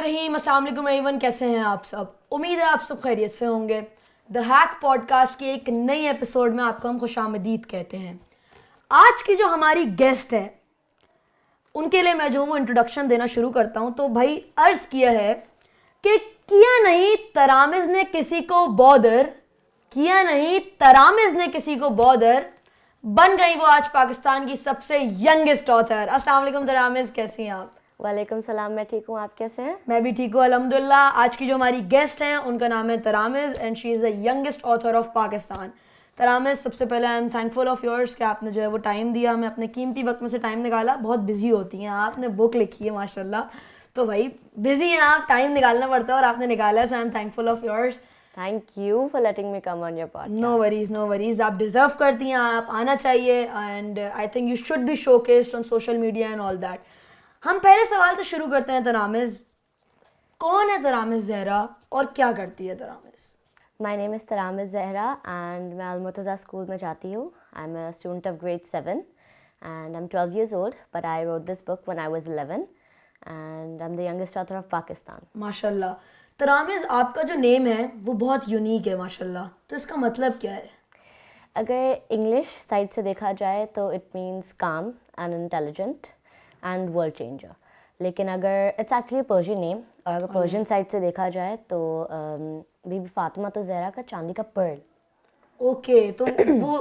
रहीम अस्सलाम वालेकुम एवरीवन, कैसे हैं आप सब। उम्मीद है आप सब खैरियत से होंगे। द हैक पॉडकास्ट के एक नई एपिसोड में आपको हम खुशामदीद कहते हैं। आज की जो हमारी गेस्ट है उनके लिए मैं जो वो इंट्रोडक्शन देना शुरू करता हूं। तो भाई अर्ज किया है कि किया नहीं तरामिज ने किसी को बॉदर, किया नहीं तरामिज ने किसी को बॉदर, बन गई वो आज पाकिस्तान की सबसे यंगेस्ट ऑथर। अस्सलाम वालेकुम तरामिज, कैसी हैं आप? वालेकुम सलाम, मैं ठीक हूँ, आप कैसे हैं? मैं भी ठीक हूँ अल्हम्दुलिल्लाह। आज की जो हमारी गेस्ट हैं उनका नाम है Taramiz and she is the youngest author of Pakistan. Taramiz, सबसे पहले I am thankful of yours कि आपने जो है वो टाइम दिया, हमें अपने कीमती वक्त में से टाइम निकाला। बहुत बिजी होती हैं, आपने बुक लिखी है माशाल्लाह, तो भाई बिजी हैं आप, टाइम निकालना पड़ता है और आपने निकाला है, so I am thankful of yours. Thank you for letting me come on your podcast. No worries, आप डिजर्व करती हैं, आप आना चाहिए and I think you should be showcased on social media and all that. हम पहले सवाल से शुरू करते हैं तरामिज, कौन है तरामिज ज़हरा और क्या करती है Taramiz? My name is Taramiz Zahra and मैं अल-मुर्तज़ा स्कूल में जाती हूँ। I am a student of grade 7 and I am 12 years old, but I wrote this book when I was 11 and I'm the youngest author of Pakistan. माशाल्लाह। तरामिज, आपका जो name है वो बहुत यूनिक है माशाल्लाह, तो इसका मतलब क्या है? अगर इंग्लिश साइड से देखा जाए तो इट मीन्स काम and intelligent and world changer, लेकिन अगर इट्स एक्चुअली पर्शियन नेम और अगर पर्शियन साइड से देखा जाए तो बीबी फातिमा तो ज़हरा का चांदी का पर्ल। ओके, तो वो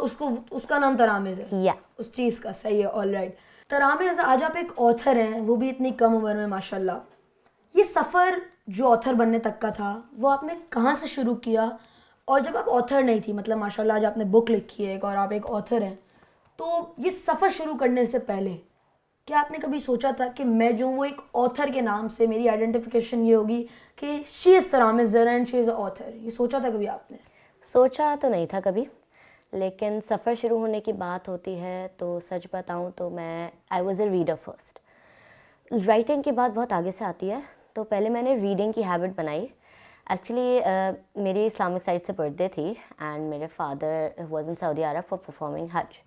उसका नाम तरामिज है या उस चीज़ का, सही है, ऑलराइट। तरामिज, आज आप एक ऑथर हैं, वो भी इतनी कम उम्र में माशाल्लाह। ये सफ़र जो ऑथर बनने तक का था वो आपने कहाँ से शुरू किया? और जब आप ऑथर नहीं थी, मतलब माशाल्लाह आज आपने बुक लिखी है एक और आप एक ऑथर हैं, तो ये सफ़र शुरू करने से पहले क्या आपने कभी सोचा था कि मैं जो वो एक ऑथर के नाम से मेरी आइडेंटिफिकेशन ये होगी कि she is Taramiz Zahra and she is a author? ये सोचा था कभी आपने? सोचा तो नहीं था कभी, लेकिन सफ़र शुरू होने की बात होती है तो सच बताऊं तो I was a reader first. Writing की बात बहुत आगे से आती है, तो पहले मैंने रीडिंग की हैबिट बनाई। एक्चुअली मेरी इस्लामिक साइड से बर्थडे थी एंड मेरे father was in Saudi Arab for performing हज।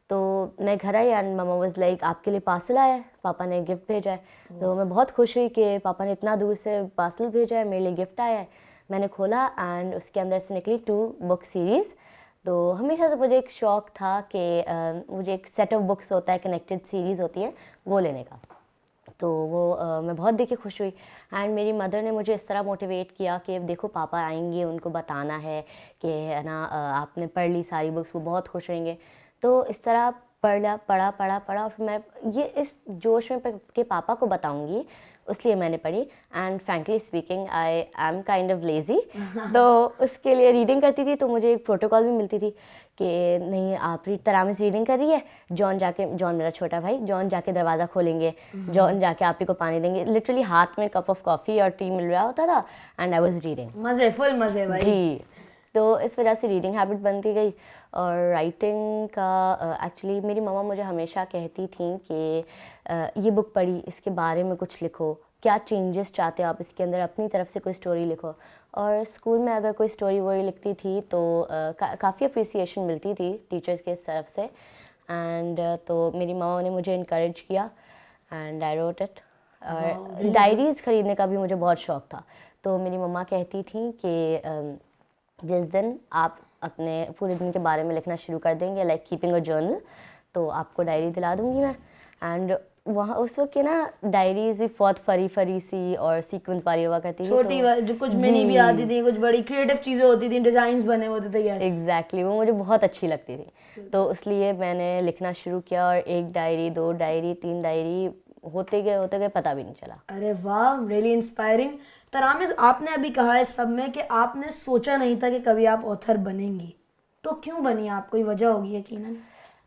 तो मैं घर आई एंड मम्मा वाज लाइक आपके लिए पार्सल आया है, पापा ने गिफ्ट भेजा है। तो मैं बहुत खुश हुई कि पापा ने इतना दूर से पार्सल भेजा है, मेरे लिए गिफ्ट आया है। मैंने खोला एंड उसके अंदर से निकली 2 बुक सीरीज़। तो हमेशा से मुझे एक शौक़ था कि मुझे एक सेट ऑफ बुक्स होता है, कनेक्टेड सीरीज़ होती है, वो लेने का। तो वो मैं बहुत देख के खुश हुई एंड मेरी मदर ने मुझे इस तरह मोटिवेट किया कि अब देखो पापा आएंगे, उनको बताना है कि है ना आपने पढ़ ली सारी बुक्स, वो बहुत खुश रहेंगे। तो इस तरह पढ़ा और फिर मैं ये इस जोश में कि पापा को बताऊंगी, उसलिए मैंने पढ़ी। And frankly speaking I am kind of lazy, तो उसके लिए रीडिंग करती थी तो मुझे एक प्रोटोकॉल भी मिलती थी कि नहीं आप तरामिज रीडिंग कर रही है, जॉन मेरा छोटा भाई, जॉन जाके दरवाज़ा खोलेंगे, जॉन जाके आप ही को पानी देंगे। लिटरली हाथ में कप ऑफ कॉफ़ी और टी मिल रहा होता था एंड आई वॉज रीडिंग। मज़े, फुल मज़े भाई जी, तो इस वजह से रीडिंग हैबिट बनती गई। और राइटिंग का एक्चुअली मेरी मम्मा मुझे हमेशा कहती थी कि ये बुक पढ़ी, इसके बारे में कुछ लिखो, क्या चेंजेस चाहते हो आप इसके अंदर, अपनी तरफ से कोई स्टोरी लिखो। और स्कूल में अगर कोई स्टोरी वही लिखती थी तो काफ़ी अप्रिसिएशन मिलती थी टीचर्स के तरफ से एंड तो मेरी मम्मा ने मुझे इनकरेज किया एंड आई रोट इट। और डायरीज़ ख़रीदने का भी मुझे बहुत शौक़ था, तो मेरी मम्मा कहती थी कि जिस दिन आप अपने पूरे दिन के बारे में लिखना शुरू कर देंगे, लाइक कीपिंग अ जर्नल, तो आपको डायरी दिला दूंगी मैं। एंड वहाँ उस वक्त के ना डायरीज़ भी बहुत फरी सी और सीक्वेंस वाली हुआ करती थी, छोटी जो कुछ मिनी भी आती थी, कुछ बड़ी क्रिएटिव चीज़ें होती थी, डिज़ाइंस बने होते थे। यस एग्जैक्टली, वो मुझे बहुत अच्छी लगती थी, तो इसलिए मैंने लिखना शुरू किया। और 1 डायरी, 2 डायरी, 3 डायरी होते गए पता भी नहीं चला। अरे वाह, रियली इंस्पायरिंग। तरामिज, आपने अभी कहा है सब में कि आपने सोचा नहीं था कि कभी आप ऑथर बनेंगी, तो क्यों बनी आप? कोई वजह होगी यकीनन।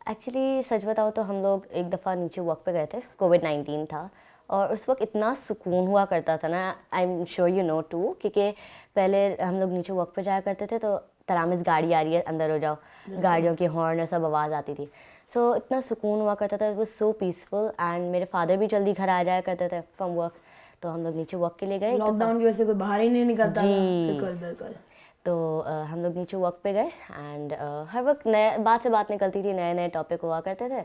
एक्चुअली सच बताओ तो हम लोग एक दफ़ा नीचे वॉक पे गए थे, कोविड-19 था और उस वक्त इतना सुकून हुआ करता था ना, I am sure you know too, क्योंकि पहले हम लोग नीचे वॉक पे जाया करते थे तो तरामिज गाड़ी आ रही है, अंदर हो जाओ, गाड़ियों की हॉर्न और सब आवाज़ आती थी। सो इतना सुकून हुआ करता था, it was so peaceful. And मेरे फादर भी जल्दी घर आ जाया करते थे फ्रॉम वर्क, तो हम लोग नीचे वॉक के लिए गए। लॉकडाउन की वजह से कोई बाहर ही नहीं निकलता था। जी, बिल्कुल बिल्कुल। तो हम लोग नीचे वॉक पे गए एंड हर वक्त नए बात से बात निकलती थी, नए नए टॉपिक हुआ करते थे।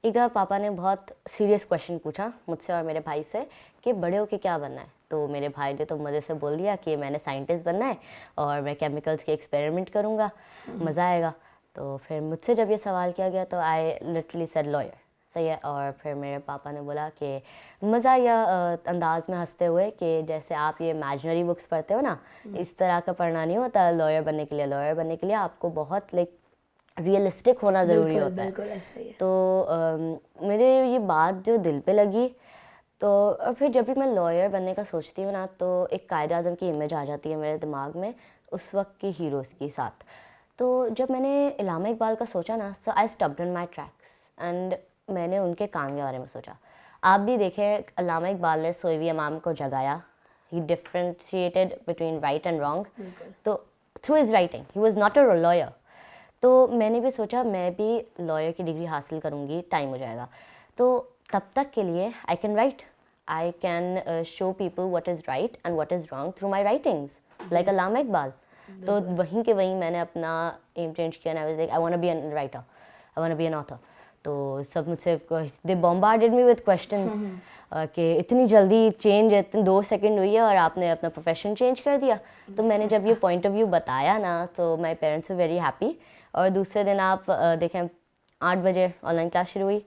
एक दफ़ा पापा ने बहुत सीरियस क्वेश्चन पूछा मुझसे और मेरे भाई से कि बड़े होके क्या बनना है। तो मेरे भाई ने तो मज़े से बोल दिया कि मैंने साइंटिस्ट बनना है और मैं केमिकल्स के एक्सपेरिमेंट करूँगा, मज़ा आएगा। तो फिर मुझसे जब ये सवाल किया गया तो आई लिटरली सेड लॉयर। सही है। और फिर मेरे पापा ने बोला कि मज़ा या अंदाज में हंसते हुए कि जैसे आप ये इमेजिनरी बुक्स पढ़ते हो ना, इस तरह का पढ़ना नहीं होता लॉयर बनने के लिए। लॉयर बनने के लिए आपको बहुत रियलिस्टिक होना ज़रूरी होता है। बिल्कुल ऐसा ही है। तो मेरे ये बात जो दिल पे लगी, तो और फिर जब भी मैं लॉयर बनने का सोचती हूँ ना, तो एक कायद आज़म की इमेज आ जाती है मेरे दिमाग में उस वक्त की हीरोज़ के साथ। तो जब मैंने इलामा इकबाल का सोचा ना, तो I stopped in my tracks and मैंने उनके काम के बारे में सोचा। आप भी देखें, इलामा इकबाल ने सोईवी इमाम को जगाया। He differentiated between right and wrong. तो through his writing he was not a lawyer. तो मैंने भी सोचा मैं भी लॉयर की डिग्री हासिल करूँगी, टाइम हो जाएगा। तो तब तक के लिए I can write, I can show people what is right and what is wrong through my writings like Allama Iqbal. तो वहीं के वहीं मैंने अपना एम चेंज किया। I was like I want to be an writer, I want to be an author. तो सब मुझसे they bombarded me with questions कि इतनी जल्दी चेंज, इतने 2 सेकंड हुई है और आपने अपना प्रोफेशन चेंज कर दिया। तो मैंने जब ये पॉइंट ऑफ व्यू बताया ना, तो my parents were very happy. और दूसरे दिन आप देखें 8 बजे ऑनलाइन क्लास शुरू हुई,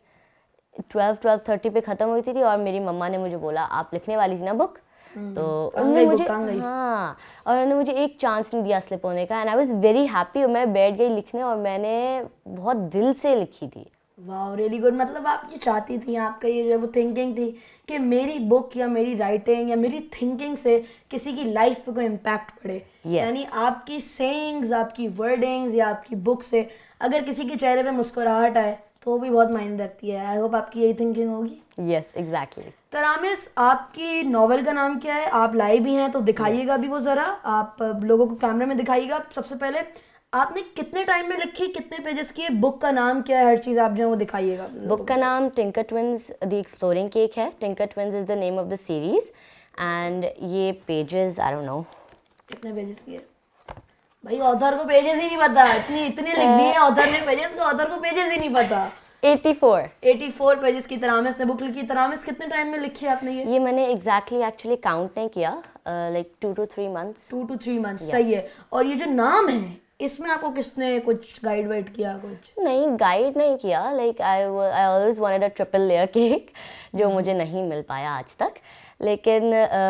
12:30 पे ख़त्म हुई थी और मेरी मम्मा ने मुझे बोला आप लिखने वाली थी ना बुक। तो उन्होंने मुझे हाँ, और उन्होंने मुझे एक चांस नहीं दिया स्लिप होने का। And I was very happy. मैं बैठ गई लिखने और मैंने बहुत दिल से लिखी थी। वाह, रियली गुड। मतलब आप ये चाहती थी, आपका ये जो वो थिंकिंग थी कि मेरी बुक या मेरी राइटिंग या मेरी थिंकिंग से किसी की लाइफ पे कोई इम्पैक्ट पड़े। यानी आपकी सेइंग्स, आपकी वर्डिंग्स या आपकी बुक से अगर किसी के चेहरे पे मुस्कुराहट आए तो वो भी बहुत मायने रखती है। आई होप आपकी यही थिंकिंग होगी। Yes, exactly. तरामिस, आपकी नॉवल का नाम क्या है? आप लाई भी हैं तो दिखाइएगा भी वो ज़रा, आप लोगों को कैमरे में दिखाइएगा। सबसे पहले आपने कितने टाइम में लिखी, कितने पेजेस की है, बुक का नाम क्या है, हर चीज़ आप जो है वो दिखाइएगा। बुक का नाम Tinker Twins the exploring cake है। Tinker Twins is the name of the series. And ये पेजेस आई डोंट नो कितने पेजेस की है भाई, ऑथर को पेजेस ही नहीं पता। इतने लिख दिए ऑथर ने पेजेस, तो ऑथर को पेजेस ही नहीं पता। 84 पेजेस की तरामिस ने बुक लिखी। तरामिस, कितने टाइम में लिखी आपने ये? मैंने एग्जैक्टली एक्चुअली काउंट नहीं किया, like 2 to 3 months। 2 to 3 months, सही है। और ये जो नाम है, इसमें आपको किसने कुछ गाइड वाइड किया? कुछ नहीं, गाइड नहीं किया। Like I always wanted a triple layer cake जो मुझे नहीं मिल पाया आज तक। लेकिन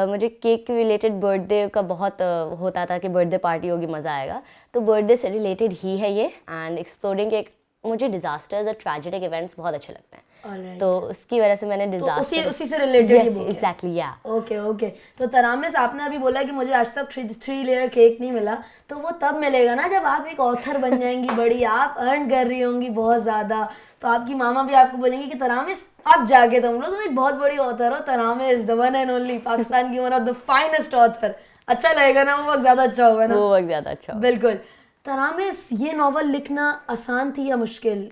मुझे केक के रिलेटेड बर्थडे का बहुत होता था कि बर्थडे पार्टी होगी, मज़ा आएगा। तो बर्थडे से रिलेटेड ही है ये। एंड एक्सप्लोरिंग केक, मुझे डिजास्टर्स और ट्रेजिक इवेंट्स बहुत अच्छे लगते हैं। तो उसकी वजह से मैंने डिजास्टर, उसी से रिलेटेड ये बुक है। एग्जैक्टली, या ओके। तो तरामिस, आपने अभी बोला कि मुझे आज तक 3 लेयर केक नहीं मिला, तो वो तब मिलेगा ना जब आप एक ऑथर बन जाएंगी बड़ी, आप अर्न कर रही होंगी बहुत ज़्यादा। तो आपकी मामा भी आपको बोलेंगी कि तरामिस अब जाके तुम एक बहुत बड़ी ऑथर हो। Taramis the one and only, Pakistan की one of the finest author. अच्छा लगेगा ना, वो वक्त ज़्यादा अच्छा होगा ना? वो वक्त ज़्यादा अच्छा होगा। बिल्कुल। तरामिस, ये नॉवल लिखना आसान थी या मुश्किल?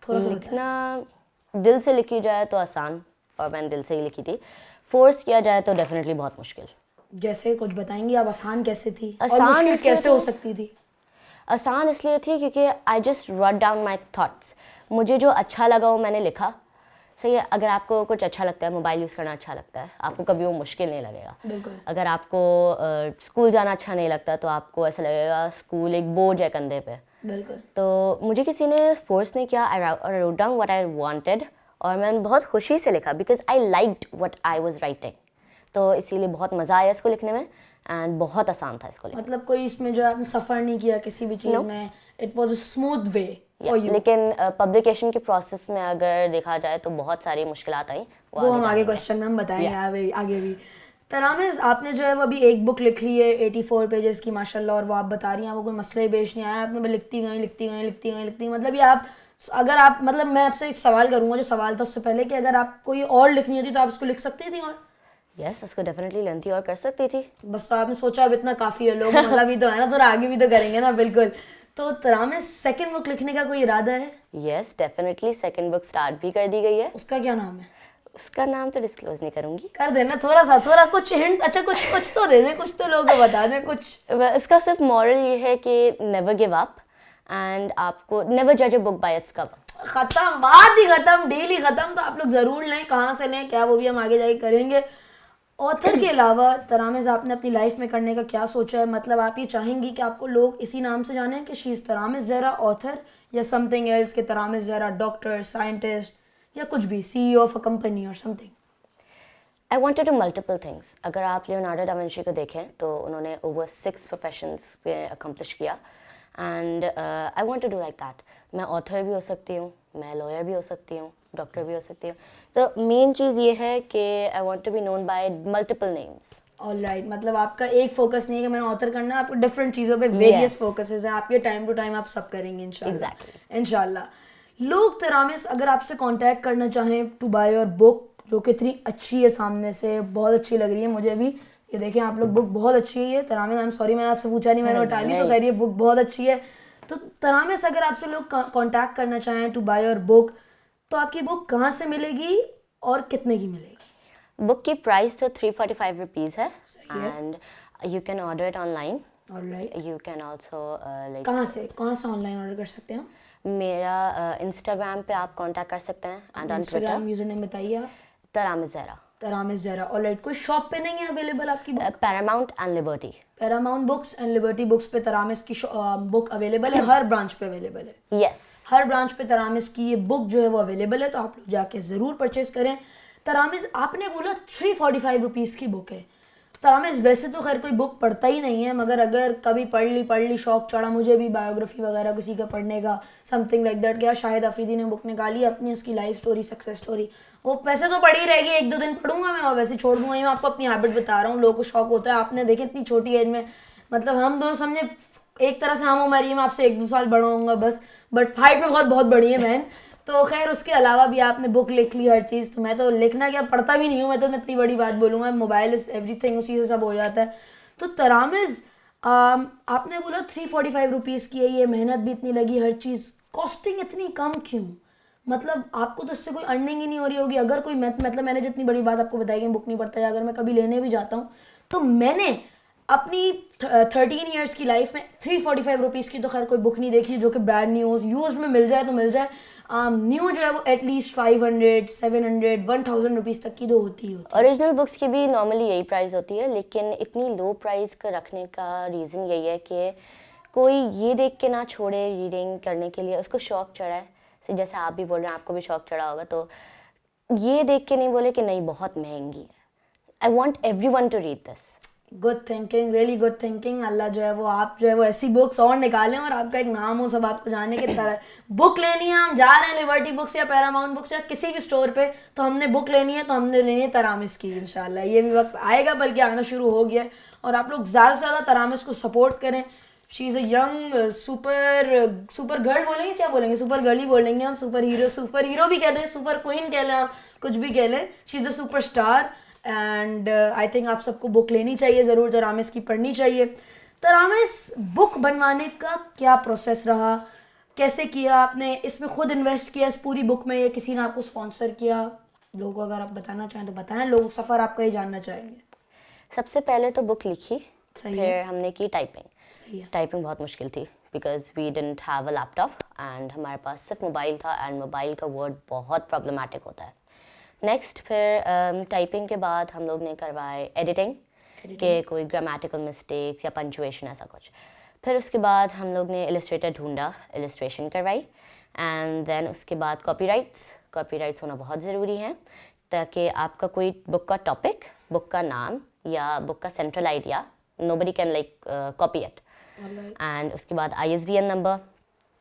थोड़ा सा लिखना दिल से लिखी जाए तो आसान, और मैंने दिल से ही लिखी थी। फोर्स किया जाए तो डेफिनेटली बहुत मुश्किल। जैसे कुछ बताएंगी आप, आसान कैसे थी आसान और मुश्किल कैसे हो सकती थी? आसान इसलिए थी क्योंकि I just wrote down my thoughts. मुझे जो अच्छा लगा वो मैंने लिखा। सही है। अगर आपको कुछ अच्छा लगता है, मोबाइल यूज़ करना अच्छा लगता है, आपको कभी वो मुश्किल नहीं लगेगा। बिल्कुल। अगर आपको स्कूल जाना अच्छा नहीं लगता तो आपको ऐसा लगेगा स्कूल एक बोझ है कंधे पे। बिल्कुल। तो मुझे किसी ने फोर्स नहीं किया। I wrote down what I wanted और मैंने बहुत खुशी से लिखा because I liked what I was writing. तो इसीलिए बहुत मज़ा आया इसको लिखने में एंड बहुत आसान था इसको लिखना। मतलब कोई इसमें जो आपने सफ़र नहीं किया किसी भी चीज़ में, it was a smooth way for you. लेकिन पब्लिकेशन के प्रोसेस में अगर देखा जाए तो बहुत सारी मुश्किलात आई, वो हम आगे क्वेश्चन में हम बताएंगे आगे भी। तरामिस, आपने जो है वो अभी एक बुक लिख ली है 84 पेजेस की माशाल्लाह, और वो आप बता रही हैं वो कोई मसला ही पेश नहीं आया, आपने लिखती गई। मतलब ये आप, अगर आप, मतलब मैं आपसे एक सवाल करूँगा, जो सवाल था उससे पहले कि अगर आप कोई और लिखनी होती तो आप इसको लिख सकती थी? और यस, उसको डेफिनेटली लेंथी और कर सकती थी। बस तो आपने सोचा अब इतना काफ़ी है, लोग मतलब भी तो है ना, थोड़ा आगे भी तो करेंगे ना। बिल्कुल। तो तरामिस, सेकंड बुक लिखने का कोई इरादा है? Yes, definitely second book start भी कर दी गई है। उसका क्या नाम है? उसका नाम तो डिस्क्लोज नहीं करूंगी। कर देना थोड़ा कुछ हिंट। अच्छा, कुछ तो दे दे, कुछ तो लोगों को बता दें कुछ। इसका सिर्फ मॉरल ये है कि नेवर गिव अप एंड आपको नेवर जज a book by its cover. खत्म, बात ही खत्म, डील ही खत्म। तो आप लोग जरूर लें, कहाँ से लें क्या वो भी हम आगे जाके करेंगे। ऑथर के अलावा तरामिज़ आपने अपनी लाइफ में करने का क्या सोचा है? मतलब आप ये चाहेंगी कि आपको लोग इसी नाम से जाने कि she is Taramiz Zahra author, या समथिंग एल्स के तरामिज़ ज़हरा डॉक्टर, साइंटिस्ट, या कुछ भी सीईओ ऑफ अ कंपनी और something? I want to do multiple things. अगर आप लियोनार्डो डा विंची को देखें तो उन्होंने ओवर 6 प्रोफेशंस पे अकम्प्लिश किया, and I want to do like that. मैं ऑथर भी हो सकती हूँ, मैं लॉयर भी हो सकती हूँ, डॉक्टर भी हो सकती हूँ। तो मेन चीज़ ये है कि I want to be known by multiple names. Alright, मतलब आपका एक फोकस नहीं है कि मैंने ऑथर करना है, आपको डिफरेंट चीज़ों पे वेरियस Yes. फोकसेस हैं आपके। टाइम टू टाइम आप सब करेंगे इंशाल्लाह। Exactly. इंशाल्लाह। लोग तरामिस अगर आपसे कांटेक्ट करना चाहें टू बाय योर बुक, जो कि इतनी अच्छी है, सामने से बहुत अच्छी लग रही है मुझे भी, ये देखें आप लोग, बुक बहुत अच्छी है ये तरामिस। आई एम सॉरी मैंने आपसे पूछा नहीं, मैंने उठा ली, तो खैर ये बुक बहुत अच्छी है। तो तरामिस अगर आपसे लोग कांटेक्ट करना चाहें टू बाय योर बुक, तो आपकी बुक कहाँ से मिलेगी और कितने की मिलेगी? बुक की प्राइस तो 345 रुपीज़ है, सही है। And you can order it online. Alright, you can also like, कहाँ से ऑनलाइन ऑर्डर कर सकते हैं? मेरा इंस्टाग्राम पे आप कांटेक्ट कर सकते हैं, and on Twitter Instagram user name बताइए आप। तरामिज़ ज़हरा। तरामिस ज़हरा। ऑलराइट, कोई शॉप पे नहीं है अवेलेबल आपकी book? Paramount and liberty. Paramount books and liberty books पे तरामिस की बुक अवेलेबल है, हर ब्रांच पे अवेलेबल है। यस। हर ब्रांच पे तरामिस की ये बुक जो है वो अवेलेबल है, तो आप लोग जाके ज़रूर परचेज करें। तरामिस आपने बोला 345 रुपीज़ की बुक है। तरामिस वैसे तो खैर कोई बुक पढ़ता ही नहीं है, मगर अगर कभी पढ़ ली शौक चढ़ा मुझे भी बायोग्राफी वगैरह किसी का पढ़ने का, समथिंग लाइक दैट। क्या शाहिद अफरीदी ने बुक निकाली अपनी, उसकी लाइफ स्टोरी, सक्सेस स्टोरी, वो वैसे तो पढ़ी रहेगी, एक दो दिन पढ़ूंगा मैं और वैसे छोड़ दूंगा। ये मैं आपको अपनी हैबिट बता रहा हूँ, लोगों को शौक होता है। आपने देखे इतनी छोटी एज में, मतलब हम दोनों समझे एक तरह से हम उम्र, मैं आपसे 1-2 साल बड़ा होऊंगा बस, बट हाइट में बहुत बड़ी है बहन। तो खैर उसके अलावा भी आपने बुक लिख ली हर चीज़, तो मैं तो लिखना क्या, पढ़ता भी नहीं हूँ मैं तो, मैं इतनी बड़ी बात बोलूँगा, मोबाइल इज़ एवरीथिंग, उसी से सब हो जाता है। तो तरामिज़ आपने बोला 345 रुपीज़ की है, ये मेहनत भी इतनी लगी, हर चीज़, कॉस्टिंग इतनी कम क्यों? मतलब आपको तो इससे कोई अर्निंग ही नहीं हो रही होगी। अगर कोई मतलब मैंने जितनी बड़ी बात आपको बताई कि बुक नहीं पढ़ता, या अगर मैं कभी लेने भी जाता हूँ, तो मैंने अपनी 13 ईयर्स की लाइफ में 345 रुपीज़ की तो खैर कोई बुक नहीं देखी जो कि ब्रांड न्यूज़ यूज में मिल जाए तो मिल जाए। न्यू जो है वो एटलीस्ट 500, 700, 1000 रुपीज़ तक की तो होती है। ओरिजिनल बुक्स की भी नॉर्मली यही प्राइस होती है, लेकिन इतनी लो प्राइस का रखने का रीज़न यही है कि कोई ये देख के ना छोड़े रीडिंग करने के लिए, उसको शौक चढ़ा है। जैसे आप भी बोल रहे हैं आपको भी शौक चढ़ा होगा, तो ये देख के नहीं बोले कि नहीं बहुत महंगी है। I want every one to read this. Good thinking, really good thinking. अल्लाह जो है वो आप जो है वो ऐसी बुक्स और निकालें और आपका एक नाम हो, सब आपको जाने की तरह। बुक लेनी है, हम जा रहे हैं लिबर्टी बुक्स या पैरामाउंट बुक्स या किसी भी स्टोर पे, तो हमने बुक लेनी है तो हमने लेनी है तरामिस की इंशाल्लाह। ये भी वक्त आएगा, बल्कि आना शुरू हो गया है। और आप लोग ज़्यादा से ज़्यादा तरामिस को सपोर्ट करें। She is a young super girl, बोलेंगे क्या बोलेंगे, सुपर गर्ल ही बोलेंगे हम, सुपर हीरो भी कह दें, सुपर क्वीन कह लें, आप कुछ भी कह लें। She is a super star, and I think आप सबको बुक लेनी चाहिए ज़रूर, तरामिस की पढ़नी चाहिए। तरामिस बुक बनवाने का क्या प्रोसेस रहा, कैसे किया आपने, इसमें खुद इन्वेस्ट किया इस पूरी बुक में या किसी ने आपको स्पॉन्सर किया? लोगों अगर आप बताना चाहें तो बताएं, लोग सफ़र आपका ही जानना चाहेंगे। सबसे पहले तो बुक लिखी, सही है। फिर हमने की टाइपिंग। सही है। टाइपिंग बहुत मुश्किल थी because we didn't have a laptop, and हमारे पास सिर्फ मोबाइल था, एंड मोबाइल का वर्ड बहुत प्रॉब्लमेटिक होता है। नेक्स्ट फिर टाइपिंग के बाद हम लोग ने करवाए एडिटिंग के, कोई ग्रामेटिकल मिस्टेक्स या पंचुएशन ऐसा कुछ। फिर उसके बाद हम लोग ने इलस्ट्रेटर ढूंढा, इलस्ट्रेशन करवाई, एंड देन उसके बाद कॉपीराइट्स होना बहुत ज़रूरी है, ताकि आपका कोई बुक का टॉपिक, बुक का नाम या बुक का central idea, nobody can like copy it. And उसके बाद ISBN नंबर,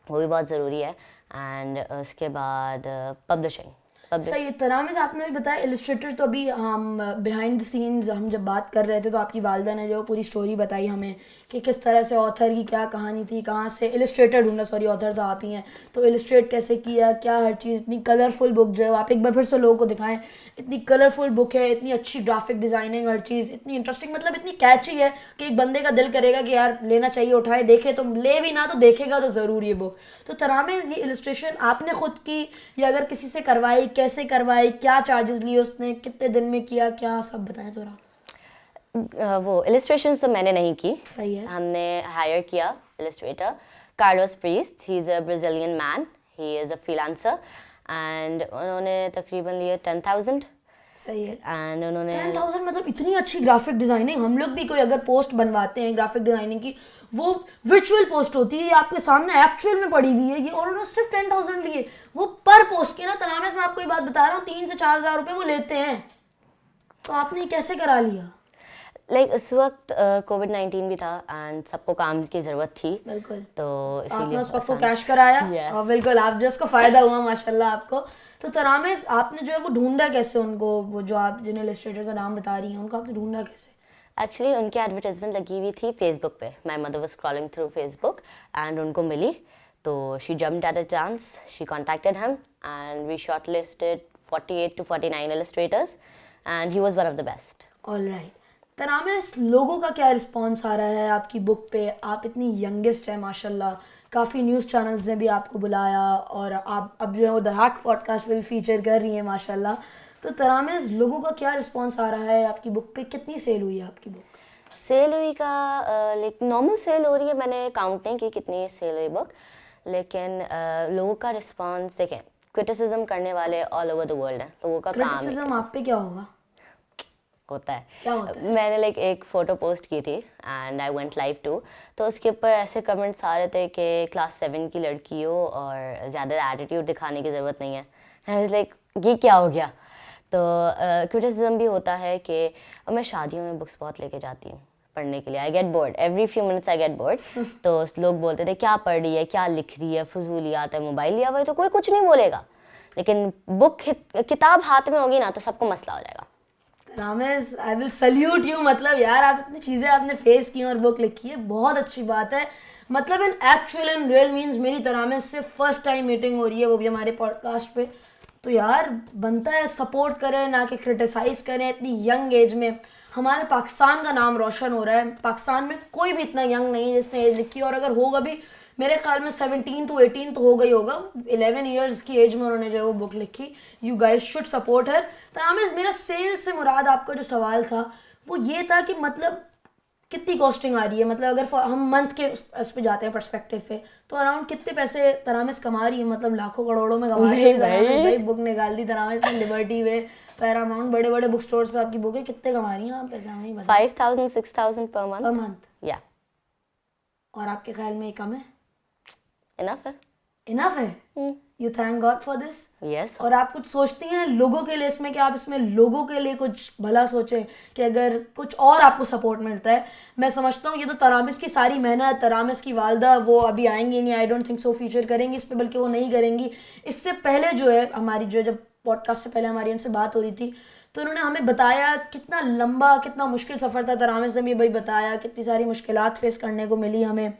वो भी बहुत ज़रूरी है। एंड उसके बाद पब्लिशिंग। सही है। तरामिस आपने भी बताया इलस्ट्रेटर, तो अभी हम बिहाइंड द सीन्स हम जब बात कर रहे थे तो आपकी वालदा ने जो पूरी स्टोरी बताई हमें कि किस तरह से ऑथर की क्या कहानी थी, कहाँ से इलस्ट्रेटर ढूंढना, सॉरी ऑथर तो आप ही हैं, तो इलस्ट्रेट कैसे किया, क्या हर चीज़, इतनी कलरफुल बुक जो है आप एक बार फिर से लोगों को दिखाएं। इतनी कलरफुल बुक है, इतनी अच्छी ग्राफिक डिज़ाइनिंग, हर चीज़ इतनी इंटरेस्टिंग, मतलब इतनी कैची है कि एक बंदे का दिल करेगा कि यार लेना चाहिए, उठाए देखे, तो ले भी ना तो देखेगा तो ज़रूर ये बुक। तो तरामिस ये इलस्ट्रेशन आपने खुद की या अगर किसी से करवाई, कैसे करवाई, क्या चार्जेस लिए उसने, कितने दिन में किया, क्या सब बताएं थोड़ा। वो इलस्ट्रेशंस तो मैंने नहीं की, सही है। हमने हायर किया Illustrator Carlos priest. He is a Brazilian man, he is a freelancer and उन्होंने तकरीबन लिए 10,000 सही है। एंड उन्होंने 10,000 मतलब इतनी अच्छी ग्राफिक डिजाइनिंग, हम लोग भी कोई अगर पोस्ट बनवाते हैं ग्राफिक डिजाइनिंग की, वो विजुअल पोस्ट होती है, ये आपके सामने एक्चुअल में पड़ी हुई है, ये और उन्होंने सिर्फ 10,000 लिए, वो पर पोस्ट के ना। तनामिस मैं आपको ये बात बता रहा हूँ, 3 से 4 हज़ार रुपये वो लेते हैं। तो आपने ये कैसे करा लिया? लाइक उस वक्त कोविड-19 भी था एंड सबको काम की ज़रूरत थी, बिल्कुल। तो आपने इसीलिए उस वक्त को कैश कराया। Yes. और बिल्कुल आप जो उसको फायदा हुआ माशाल्लाह आपको। तो तरामिस आपने जो है वो ढूंढा कैसे उनको, वो जो आप जिन इलस्ट्रेटर का नाम बता रही हैं उनको आपने ढूंढा कैसे? एक्चुअली उनकी एडवर्टाइजमेंट लगी हुई थी फेसबुक पे। My mother was scrolling through Facebook and उनको मिली, तो she jumped at a chance, she contacted him and we shortlisted 48 to 49 illustrators and he was one of the best. Alright. Tanamis लोगों का क्या रिस्पॉन्स आ रहा है आपकी बुक पे? आप इतनी यंगेस्ट है माशाल्लाह, काफ़ी न्यूज़ चैनल्स ने भी आपको बुलाया और आप अब जो है वो द हैक पॉडकास्ट पे भी फीचर कर रही हैं माशाल्लाह। तो तनामिस लोगों का क्या रिस्पॉन्स आ रहा है आपकी बुक पे? कितनी सेल हुई है आपकी बुक? सेल हुई का लाइक नॉर्मल सेल हो रही है, मैंने काउंट नहीं की कितनी सेल हुई बुक, लेकिन लोगों का रिस्पॉन्स देखें, क्रिटिसिज्म करने वाले ऑल ओवर द वर्ल्ड है, लोगों का काम क्रिटिसिज्म आप पे क्या होगा? होता है। क्या होता है? मैंने लाइक एक फ़ोटो पोस्ट की थी and I went live too, तो उसके ऊपर ऐसे कमेंट्स आ रहे थे कि क्लास 7 की लड़की हो और ज़्यादा एटीट्यूड दिखाने की ज़रूरत नहीं है। आई वाज लाइक ये क्या हो गया? तो क्रिटिसिज्म भी होता है कि मैं शादियों में बुक्स बहुत लेके जाती हूँ पढ़ने के लिए, I get bored every few minutes, I get bored. तो लोग बोलते थे क्या पढ़ रही है, क्या लिख रही है, फजूलियात है, मोबाइल लिया हुआ है तो कोई कुछ नहीं बोलेगा, लेकिन बुक किताब हाथ में होगी ना तो सबको मसला हो जाएगा। Ramesh, I will salute you. मतलब यार आप इतनी चीज़ें आपने फेस की और बुक लिखी है, बहुत अच्छी बात है। मतलब इन एक्चुअल एंड रियल मीन्स मेरी तरामेश से फर्स्ट टाइम मीटिंग हो रही है, वो भी हमारे पॉडकास्ट पे। तो यार बनता है सपोर्ट करें ना कि क्रिटिसाइज़ करें। इतनी यंग एज में हमारे पाकिस्तान का नाम रोशन हो रहा है। पाकिस्तान में कोई भी इतना यंग नहीं है जिसने एज लिखी, और अगर होगा भी मेरे ख्याल में 17 to 18 तो हो गई होगा। 11 ईयर्स की एज में उन्होंने जो है वो बुक लिखी। यू गाइज शुड सपोर्ट हर। तनामिस, मेरा सेल से मुराद आपका जो सवाल था वो ये था कि मतलब कितनी कॉस्टिंग आ रही है, मतलब अगर हम मंथ के उस पे जाते हैं पर्सपेक्टिव पे, तो अराउंड कितने पैसे तरामिस कमा रही है? मतलब लाखों करोड़ों में कमा रही है तरामिस भाई। बुक निकाल दी तरामिस ने लिबर्टी वे, पैरामाउंट, बड़े बड़े बुक स्टोर्स पे आपकी बुक है। कितने कमा रही हैं आप पैसे हमें ही बताइए। 5,000 6,000 पर मंथ। या और आपके ख्याल में ये कम है? इनफ है। इनफ है। You thank God for this. Yes. और आप कुछ सोचती हैं लोगों के लिए इसमें, कि आप इसमें लोगों के लिए कुछ भला सोचें कि अगर कुछ और आपको सपोर्ट मिलता है? मैं समझता हूँ ये तो तरामिस की सारी मेहनत, तरामिस की वालदा वो अभी आएंगी नहीं, I don't think so feature करेंगी इस पर, बल्कि वो नहीं करेंगी। इससे पहले जो है हमारी जो जब पॉडकास्ट से पहले हमारी उनसे बात हो रही थी तो उन्होंने हमें बताया कितना लंबा कितना मुश्किल सफ़र था। तरामिस ने भी भाई बताया कितनी सारी मुश्किलात फेस करने को मिली हमें।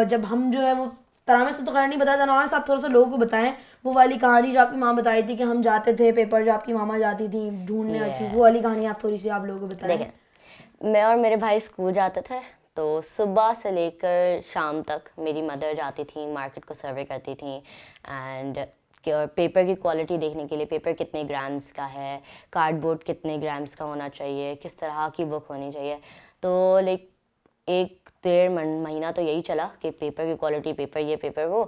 जब हम जो है वो, तरामिस ने तो खैर नहीं बताया, तरामिस आप थोड़ा सा लोगों को बताएं वो वाली कहानी जो आपकी माँ बताई थी कि हम जाते थे पेपर, जो आपकी मामा जाती थी ढूंढने हर चीज़, वो वाली कहानी आप थोड़ी सी आप लोगों को बताएं। देखिए, मैं और मेरे भाई स्कूल जाते थे, तो सुबह से लेकर शाम तक मेरी मदर जाती थी, मार्केट को सर्वे करती थी एंड पेपर की क्वालिटी देखने के लिए, पेपर कितने ग्राम्स का है, कार्डबोर्ड कितने ग्राम्स का होना चाहिए, किस तरह की बुक होनी चाहिए। तो लाइक 1-1.5 महीना तो यही चला कि पेपर की क्वालिटी, पेपर ये पेपर वो।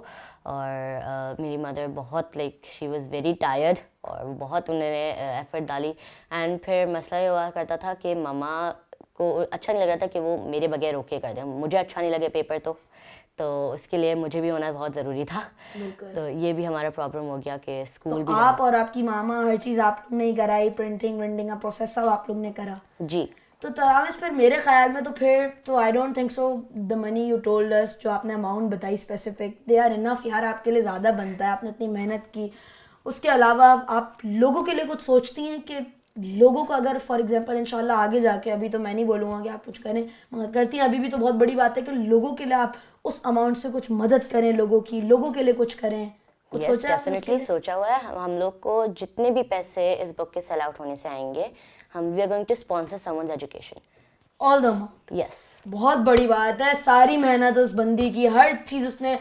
और मेरी मदर बहुत like she was very tired और बहुत उन्होंने एफर्ट डाली। एंड फिर मसला ये हुआ करता था कि ममा को अच्छा नहीं लग रहा था कि वो मेरे बगैर ओके कर दें, मुझे अच्छा नहीं लगे पेपर, तो उसके लिए मुझे भी होना बहुत ज़रूरी था। तो ये भी हमारा प्रॉब्लम हो गया कि स्कूल तो भी आप और आपकी मामा हर चीज़ आप लोग ने ही कराई, प्रिंटिंग विंटिंग का प्रोसेस सब आप लोग ने करा? जी। तो तरामिस फिर मेरे ख्याल में तो फिर तो I don't think so the money you told us, जो आपने अमाउंट बताई स्पेसिफिक, दे आर इनफ यार, आपके लिए ज़्यादा बनता है, आपने इतनी मेहनत की। उसके अलावा आप लोगों के लिए कुछ सोचती हैं कि लोगों को अगर फॉर एग्जांपल इंशाल्लाह आगे जाके, अभी तो मैं नहीं बोलूँगा कि आप कुछ करें, मगर करती हैं अभी भी तो बहुत बड़ी बात है कि लोगों के लिए आप उस अमाउंट से कुछ मदद करें, लोगों की, लोगों के लिए कुछ करें? कुछ यस, सोचा है आपने उसके डेफिनेटली लिए? सोचा हुआ है। हम लोग को जितने भी पैसे इस बुक के सेल आउट होने से आएंगे, हम we are going to sponsor someone's education. All the amount? Yes. बहुत बड़ी बात है। सारी मेहनत उस बंदी की, हर चीज़ उसने,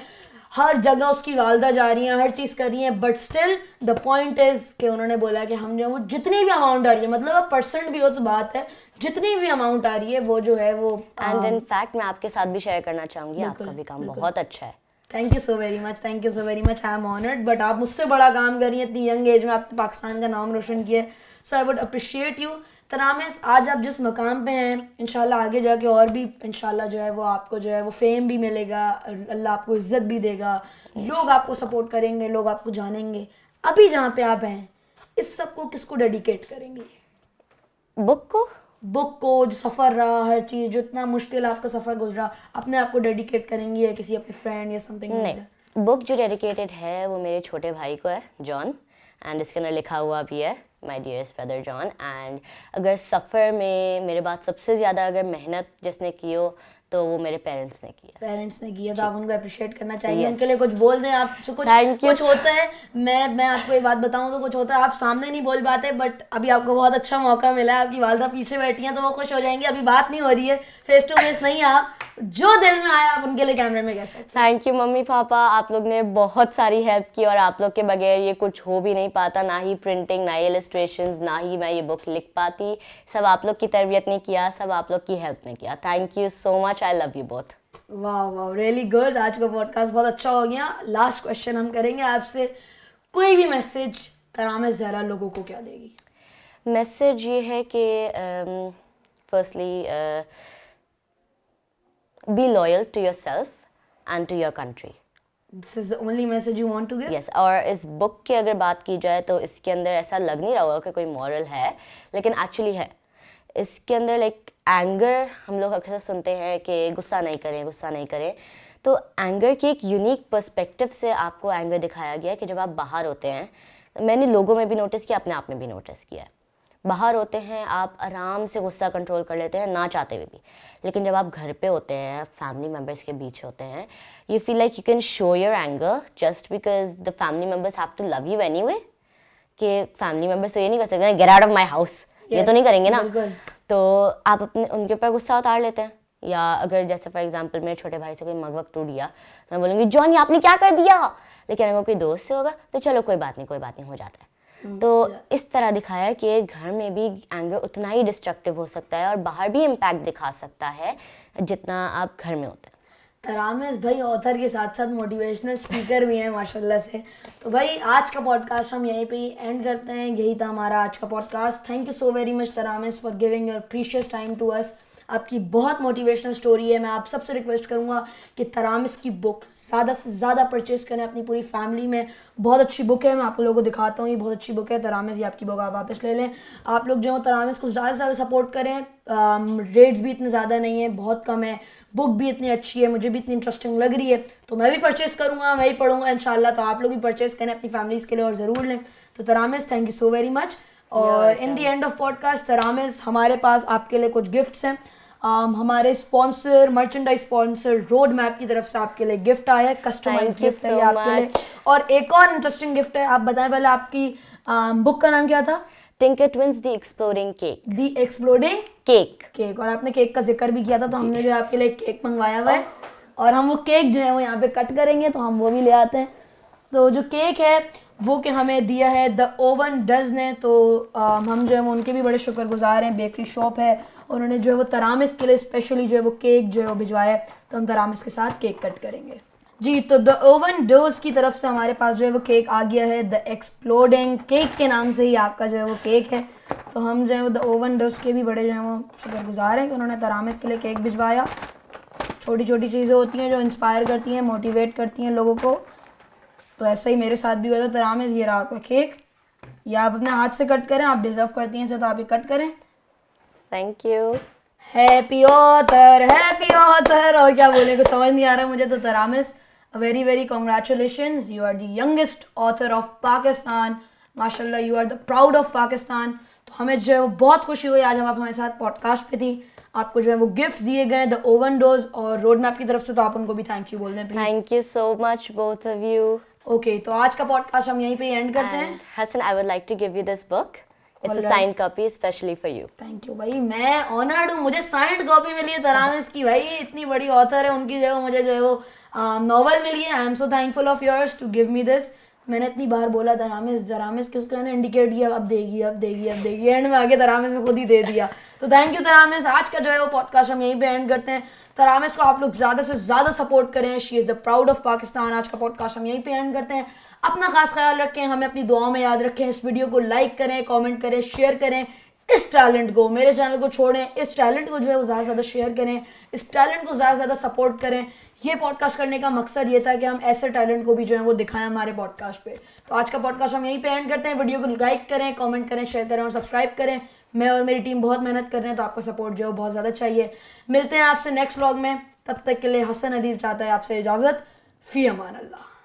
हर जगह उसकी वालदा जा रही हैं, हर चीज़ कर रही हैं, but still the point is कि उन्होंने बोला कि हम जो है वो जितनी भी अमाउंट आ रही है, मतलब अब परसेंट भी हो तो बात है, जितनी भी अमाउंट आ रही है वो जो है वो एंड इन फैक्ट मैं आपके साथ भी शेयर करना चाहूँगी, आपका भी काम बहुत अच्छा है। Thank you so very much, thank you so very much, I am honoured. But आप मुझसे बड़ा काम कर रही हैं इतनी यंग एज में, आपने पाकिस्तान का नाम रोशन किया है, so I would appreciate you. तरामिस, आज आप जिस मकाम पे हैं, इंशाल्लाह आगे जाके और भी इंशाल्लाह जो है वो आपको जो है वो फेम भी मिलेगा, अल्लाह आपको इज्जत भी देगा, लोग आपको सपोर्ट करेंगे, लोग आपको जानेंगे। अभी जहाँ पे आप हैं, इस सब को किसको डेडिकेट करेंगे? बुक को? बुक को, जो सफ़र रहा, हर चीज़, जो इतना मुश्किल आपका सफ़र गुजरा, अपने आप को डेडिकेट करेंगे या किसी अपने फ्रेंड या समथिंग? नहीं, बुक जो डेडिकेटेड है वो मेरे छोटे भाई को है, जॉन, एंड इसके अंदर लिखा हुआ भी है my dearest brother John. And अगर सफ़र में मेरे बाद सबसे ज़्यादा अगर मेहनत जिसने की हो तो वो मेरे पेरेंट्स ने किया। पेरेंट्स ने किया तो आप उनको अप्रिशिएट करना चाहिए। Yes. उनके लिए कुछ बोल दें आप। कुछ Thank you. कुछ होता है, मैं आपको एक बात बताऊं तो कुछ होता है आप सामने नहीं बोल पाते, बट अभी आपको बहुत अच्छा मौका मिला है, आपकी वालदा पीछे बैठी हैं तो वो खुश हो जाएंगी। अभी बात नहीं हो रही है, फेस टू फेस नहीं, आप जो दिल में आया आप उनके लिए कैमरे में कह सकते हैं। थैंक यू मम्मी पापा, आप लोग ने बहुत सारी हेल्प की और आप लोग के बगैर ये कुछ हो भी नहीं पाता, ना ही प्रिंटिंग, ना ही इलस्ट्रेशंस, ना ही मैं ये बुक लिख पाती। सब आप लोग की तरबियत ने किया, सब आप लोग की हेल्प ने किया। Thank you so much, I love you both. वाह वाह, रियली गुड। आज का पॉडकास्ट बहुत अच्छा हो गया। लास्ट क्वेश्चन हम करेंगे आपसे, कोई भी मैसेज तरामिस ज़हरा लोगों को क्या देगी? मैसेज ये है कि firstly be loyal to yourself and to your country. This is the only message you want to give? Yes, और इस बुक की अगर बात की जाए तो इसके अंदर ऐसा लग नहीं रहा होगा कि कोई मॉरल है, लेकिन एक्चुअली है। इसके अंदर लाइक एंगर, हम लोग अक्सर सुनते हैं कि गुस्सा नहीं करें, गुस्सा नहीं करें, तो एंगर की एक यूनिक पर्सपेक्टिव से आपको एंगर दिखाया गया है कि जब आप बाहर होते हैं, मैंने लोगों में भी नोटिस किया, अपने आप में भी नोटिस किया है, बाहर होते हैं आप आराम से गुस्सा कंट्रोल कर लेते हैं ना चाहते हुए भी, लेकिन जब आप घर पे होते हैं, फैमिली मेम्बर्स के बीच होते हैं, you feel like you can show your anger just because the family members have to love you anyway. कि फैमिली मेम्बर्स तो ये नहीं कर सकते get out of my house, ये तो नहीं करेंगे ना, तो आप अपने उनके ऊपर गुस्सा उतार लेते हैं। या अगर जैसे फॉर एग्जांपल मेरे छोटे भाई से कोई मग वग टूट गया तो मैं बोलूँगी जॉन ये आपने क्या कर दिया, लेकिन अगर कोई दोस्त से होगा तो चलो कोई बात नहीं हो जाता है। तो इस तरह दिखाया कि घर में भी एंगर उतना ही डिस्ट्रक्टिव हो सकता है और बाहर भी इम्पैक्ट दिखा सकता है जितना आप घर में होते हैं। तरामिस भाई ऑथर के साथ साथ मोटिवेशनल स्पीकर भी हैं माशाल्लाह से। तो भाई आज का पॉडकास्ट हम यहीं पे ही एंड करते हैं। यही था हमारा आज का podcast. Thank you so very much Taramis for giving your precious time to us. आपकी बहुत मोटिवेशनल स्टोरी है। मैं आप सबसे रिक्वेस्ट करूंगा कि तरामिस की बुक ज़्यादा से ज़्यादा परचेज करें अपनी पूरी फैमिली में। बहुत अच्छी बुक है, मैं आप लोगों को दिखाता हूँ, ये बहुत अच्छी बुक है तरामिस। ये आपकी बुक आप वापस ले लें। आप लोग जो हो तरामिस को ज़्यादा से ज़्यादा सपोर्ट करें। रेट्स भी इतने ज़्यादा नहीं है, बहुत कम है, बुक भी इतनी अच्छी है, मुझे भी इतनी इंटरेस्टिंग लग रही है, तो मैं भी परचेज़ करूँगा, मैं भी पढ़ूंगा इंशाल्लाह। तो आप लोग भी परचेज़ करें अपनी फैमिलीज़ के लिए और ज़रूर लें। तो Taramis thank you so very much. और in the end of podcast Taramis, हमारे पास आपके लिए कुछ गिफ्ट्स हैं। हमारे sponsor, merchandise sponsor road map की तरफ से आपके लिए गिफ्ट आया है, कस्टमाइज गिफ्ट है ये आपके लिए। और एक और इंटरेस्टिंग गिफ्ट है, आप बताएं पहले आपकी बुक का नाम क्या था? Tinker Twins the exploding cake. The exploding cake. और आपने केक का जिक्र भी किया था, तो हमने जो आपके लिए केक मंगवाया हुआ है और हम वो केक जो है वो यहाँ पे कट करेंगे, तो हम वो भी ले आते हैं। तो जो केक है वो कि हमें दिया है द ओवन डज ने। तो हम जो है वो उनके भी बड़े शुक्रगुजार हैं। बेकरी शॉप है, उन्होंने जो है वो तरामिस के लिए स्पेशली जो है वो केक जो है वो भिजवाया है, तो हम तरामिस के साथ केक कट करेंगे जी। तो द ओवन डोज की तरफ से हमारे पास जो है वो केक आ गया है, द एक्सप्लोडिंग केक के नाम से ही आपका जो है वो केक है। तो हम जो है वो द ओवन डोज के भी बड़े जो है वो शुक्रगुजार हैं कि उन्होंने तरामिस के लिए केक भिजवाया। छोटी छोटी चीज़ें होती हैं जो इंस्पायर करती हैं, मोटिवेट करती हैं लोगों को। तो ऐसा ही मेरे साथ भी हुआ था। तरामिस, ये रहा आपका केक, ये आप अपने हाथ से कट करें, आप डिजर्व करती हैं इसे, तो आप ये कट करें। Thank you. हैप्पी ऑथर और क्या बोले, कुछ समझ नहीं आ रहा मुझे। तो Taramis, very very congratulations, you are the youngest author of Pakistan. माशाल्लाह, you are the proud of Pakistan. तो हमें जो है वो बहुत खुशी हुई आज जब आप हमारे साथ पॉडकास्ट पे थी। आपको जो है वो गिफ्ट दिए गए द ओवन डोज और रोड मैप की तरफ से, तो आप उनको भी थैंक यू बोल दें please. Thank you so much both of you. Okay, तो आज का पॉडकास्ट हम यहीं पे एंड करते हैं। Hasan, I would like to give you this book, it's a signed copy specially for you. Thank you भाई, मैं ऑनर्ड हूँ, मुझे साइंड कॉपी मिली है तरामिस की। भाई इतनी बड़ी ऑथर है, उनकी जो है मुझे जो है वो नॉवल मिली है। I am so thankful of yours to give me this. मैंने इतनी बार बोला तरामिस किसको मैंने इंडिकेट किया, अब देगी एंड में आगे तरामिस ने खुद ही दे दिया। तो थैंक यू तरामिस। आज का जो है वो पॉडकास्ट हम यहीं पे एंड करते हैं। तरामिस को आप लोग ज़्यादा से ज़्यादा सपोर्ट करें। She is the proud of Pakistan. आज का पॉडकास्ट हम यहीं पे एंड करते हैं। अपना खास ख्याल रखें, हमें अपनी दुआओं में याद रखें। इस वीडियो को लाइक करें, कमेंट करें, शेयर करें। इस टैलेंट को, मेरे चैनल को छोड़ें, इस टैलेंट को जो है वो ज़्यादा से ज़्यादा शेयर करें, इस टैलेंट को ज़्यादा से ज़्यादा सपोर्ट करें। ये पॉडकास्ट करने का मकसद ये था कि हम ऐसे टैलेंट को भी जो है वो दिखाएं हमारे पॉडकास्ट पे। तो आज का पॉडकास्ट हम यहीं पे एंड करते हैं। वीडियो को लाइक करें, कमेंट करें, शेयर करें और सब्सक्राइब करें। मैं और मेरी टीम बहुत मेहनत कर रहे हैं, तो आपका सपोर्ट जो है बहुत ज़्यादा चाहिए। मिलते हैं आपसे नेक्स्ट व्लॉग में। तब तक के लिए हसन अदील चाहता है आपसे इजाज़त। फ़ी अमान अल्लाह।